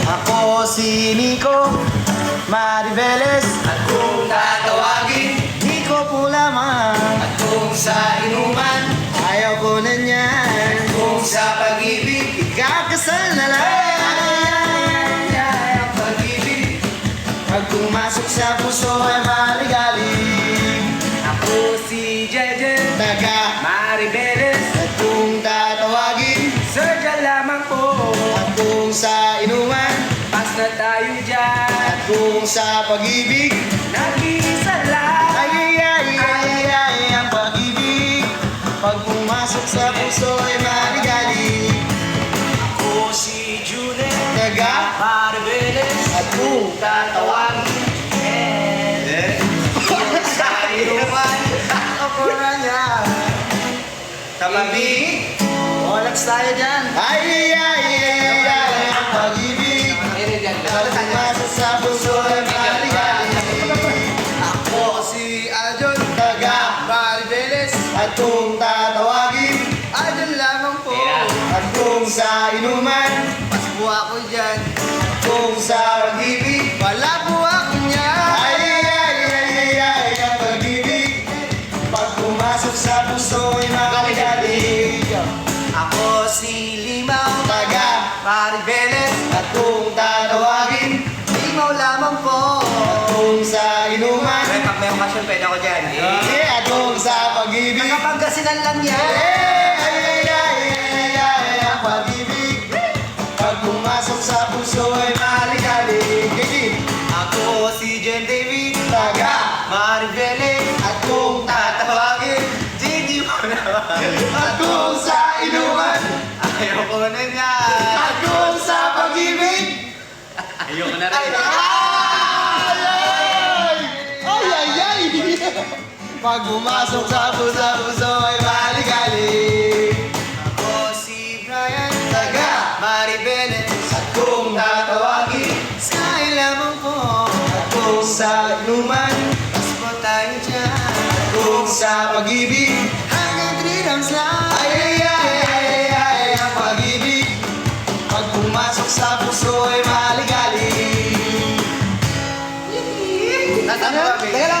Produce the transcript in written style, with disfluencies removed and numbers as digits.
Ako si Nico Maribeles. At kung tatawagin, Nico po lamang. at kung sa inuman, Ayaw ko na niyan. kung sa pag-ibig, Ikakasal na lang. ang pag-ibig. Pag pumasok sa puso ay maligalig. Ako si Jeje Taga Maribeles, at kung tatawagin, sadya lamang po. at kung sa inuman, Pas na tayo dyan, at kung sa pag-ibig, nag-iisa lang. ay, ang pag-ibig. Pag pumasok sa puso ay maligalig. Ako si Juliet Taga Maribeles, at kung tatawagin, sa inuman, ako na niya. Kapag-ibig. Olax tayo dyan. Ay, ang pag-ibig. Pag pumasok sa puso ay maligalig. Ako si Aljon Taga Maribeles, at kung tatawagin, Aljon lamang po. at kung sa inuman, Pasbo ako dyan, kung sa pag-ibig, wala po ako niya. ay, ang pag-ibig. Pag pumasok sa puso ay maligalig. Ako si Limaw Taga Maribeles, at kung tatawagin, Limaw lamang po. kung sa inuman, Ay, pag may okasyon, pwede ako dyan. at kung sa pag-ibig, Nakapagkasinan lang yan. ang pag-ibig. Pag pumasok sa puso ay maligalig. Ako si Jen David Taga Maribeles, at kung tatawagin, Gigi mo naman. at kung sa inuman, Ayoko na niya. at kung sa pag-ibig, Ayoko na rin. ay. Pag pumasok sa puso ay maligalig. Ako si Brian Taga Maribeles, at kung tatawagin, Sky lamang po. at kung sa inuman, Pasbo tayo dyan, kung sa pag-ibig, hanggang 3 rounds lang.